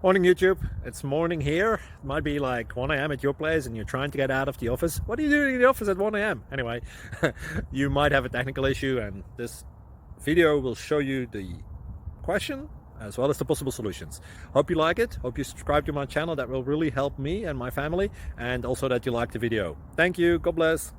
Morning YouTube, it's morning here. It might be like 1 a.m. at your place and you're trying to get out of the office. What are you doing in the office at 1 a.m? Anyway, you might have a technical issue and this video will show you the question as well as the possible solutions. Hope you like it, hope you subscribe to my channel. That will really help me and my family, and also that you like the video. Thank you, God bless.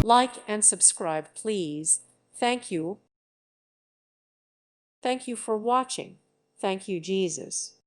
Like and subscribe, please. Thank you. Thank you for watching. Thank you, Jesus.